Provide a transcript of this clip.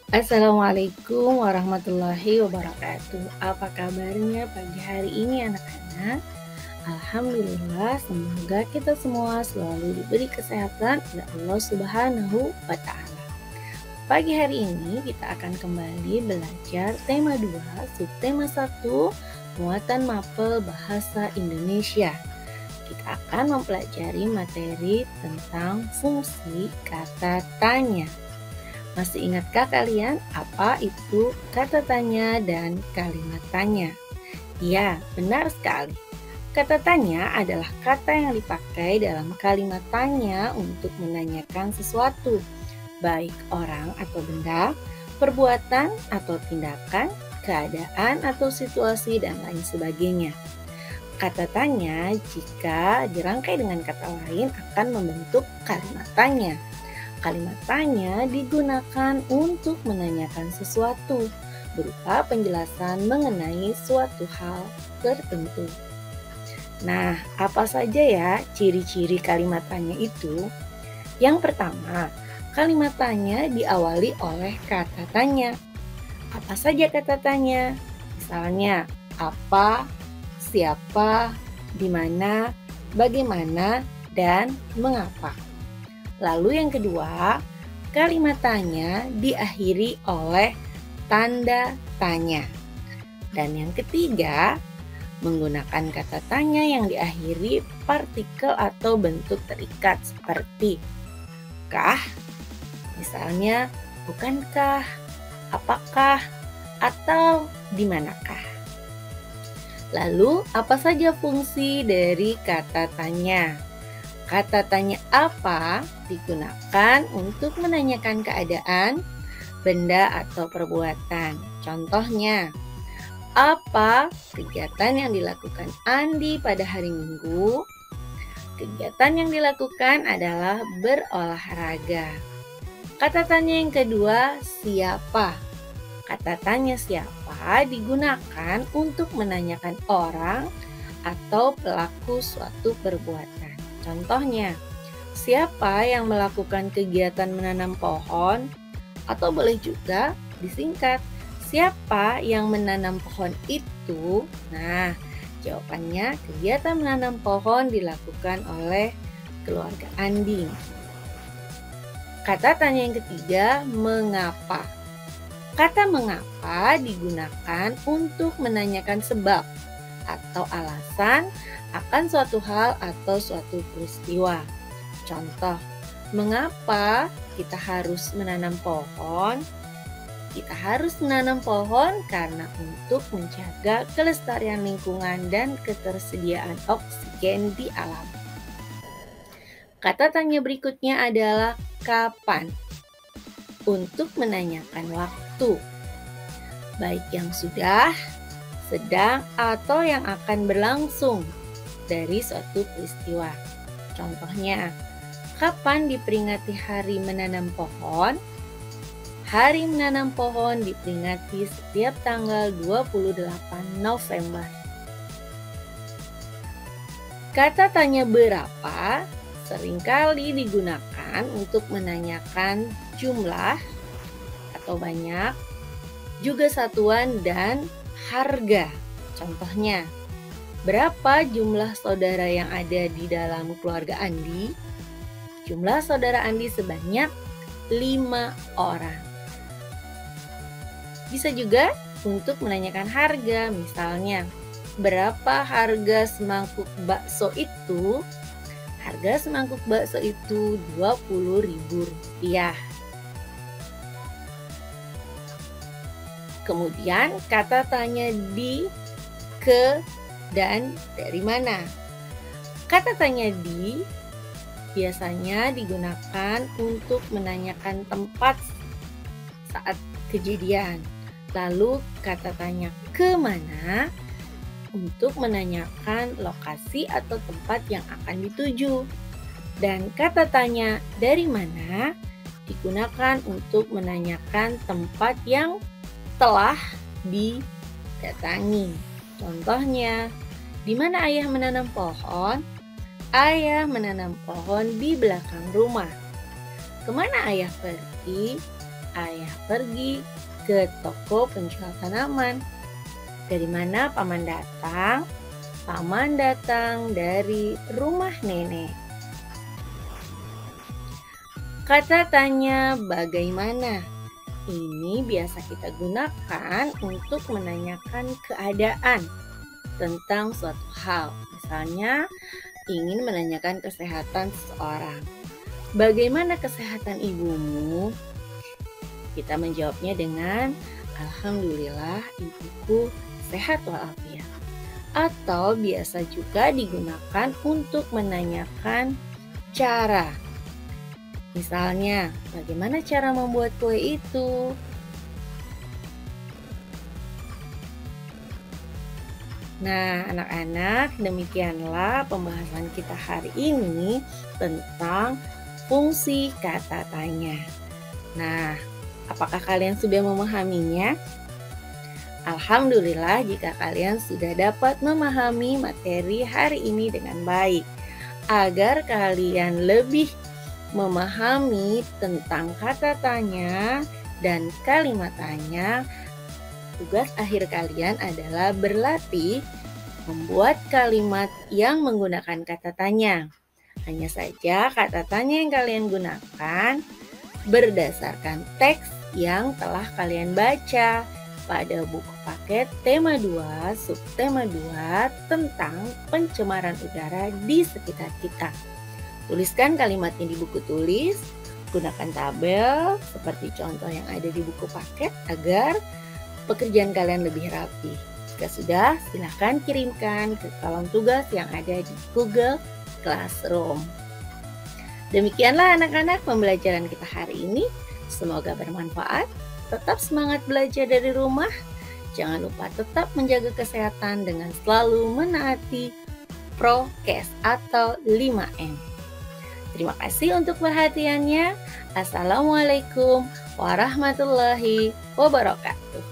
Assalamualaikum warahmatullahi wabarakatuh. Apa kabarnya pagi hari ini anak-anak? Alhamdulillah, semoga kita semua selalu diberi kesehatan oleh Allah Subhanahu wa Ta'ala. Pagi hari ini kita akan kembali belajar tema 2, subtema 1, muatan mapel bahasa Indonesia. Kita akan mempelajari materi tentang fungsi kata tanya. Masih ingatkah kalian apa itu kata tanya dan kalimat tanya? Ya, benar sekali. Kata tanya adalah kata yang dipakai dalam kalimat tanya untuk menanyakan sesuatu, baik orang atau benda, perbuatan atau tindakan, keadaan atau situasi, dan lain sebagainya. Kata tanya jika dirangkai dengan kata lain akan membentuk kalimat tanya. Kalimat tanya digunakan untuk menanyakan sesuatu berupa penjelasan mengenai suatu hal tertentu. Nah, apa saja ya ciri-ciri kalimat tanya itu? Yang pertama, kalimat tanya diawali oleh kata tanya. Apa saja kata tanya? Misalnya, apa, siapa, di mana, bagaimana, dan mengapa. Lalu yang kedua, kalimat tanya diakhiri oleh tanda tanya. Dan yang ketiga, menggunakan kata tanya yang diakhiri partikel atau bentuk terikat seperti kah, misalnya bukankah, apakah, atau di manakah. Lalu apa saja fungsi dari kata tanya? Kata tanya apa digunakan untuk menanyakan keadaan, benda atau perbuatan. Contohnya, apa kegiatan yang dilakukan Andi pada hari Minggu? Kegiatan yang dilakukan adalah berolahraga. Kata tanya yang kedua, siapa? Kata tanya siapa digunakan untuk menanyakan orang atau pelaku suatu perbuatan. Contohnya, siapa yang melakukan kegiatan menanam pohon? Atau boleh juga disingkat, siapa yang menanam pohon itu? Nah, jawabannya kegiatan menanam pohon dilakukan oleh keluarga Andi. Kata tanya yang ketiga, mengapa? Kata mengapa digunakan untuk menanyakan sebab atau alasan akan suatu hal atau suatu peristiwa. Contoh, mengapa kita harus menanam pohon? Kita harus menanam pohon karena untuk menjaga kelestarian lingkungan dan ketersediaan oksigen di alam. Kata tanya berikutnya adalah kapan? Untuk menanyakan waktu, baik yang sudah, sedang, atau yang akan berlangsung dari suatu peristiwa. Contohnya, kapan diperingati hari menanam pohon? Hari menanam pohon diperingati setiap tanggal 28 November. Kata tanya berapa seringkali digunakan untuk menanyakan jumlah atau banyak, juga satuan dan harga. Contohnya, berapa jumlah saudara yang ada di dalam keluarga Andi? Jumlah saudara Andi sebanyak 5 orang. Bisa juga untuk menanyakan harga, misalnya, berapa harga semangkuk bakso itu? Harga semangkuk bakso itu Rp20.000. Kemudian kata tanya di, ke, dan dari mana. Kata tanya di biasanya digunakan untuk menanyakan tempat saat kejadian. Lalu kata tanya ke mana untuk menanyakan lokasi atau tempat yang akan dituju. Dan kata tanya dari mana digunakan untuk menanyakan tempat yang telah didatangi. Contohnya, di mana ayah menanam pohon? Ayah menanam pohon di belakang rumah. Kemana ayah pergi? ayah pergi ke toko penjual tanaman. Dari mana paman datang? Paman datang dari rumah nenek. Kata tanya bagaimana? Ini biasa kita gunakan untuk menanyakan keadaan tentang suatu hal. Misalnya, ingin menanyakan kesehatan seseorang. Bagaimana kesehatan ibumu? Kita menjawabnya dengan Alhamdulillah ibuku sehat walafiat. Atau biasa juga digunakan untuk menanyakan cara. Misalnya, bagaimana cara membuat kue itu? Nah, anak-anak, demikianlah pembahasan kita hari ini tentang fungsi kata tanya. Nah, apakah kalian sudah memahaminya? Alhamdulillah jika kalian sudah dapat memahami materi hari ini dengan baik. Agar kalian lebih memahami tentang kata tanya dan kalimat tanya, tugas akhir kalian adalah berlatih membuat kalimat yang menggunakan kata tanya. Hanya saja kata tanya yang kalian gunakan berdasarkan teks yang telah kalian baca pada buku paket tema 2, subtema 2 tentang pencemaran udara di sekitar kita. Tuliskan kalimatnya di buku tulis, gunakan tabel seperti contoh yang ada di buku paket agar pekerjaan kalian lebih rapi. Jika sudah, silakan kirimkan ke kolom tugas yang ada di Google Classroom. Demikianlah anak-anak pembelajaran kita hari ini. Semoga bermanfaat. Tetap semangat belajar dari rumah. Jangan lupa tetap menjaga kesehatan dengan selalu menaati prokes atau 5M. Terima kasih untuk perhatiannya. Assalamualaikum warahmatullahi wabarakatuh.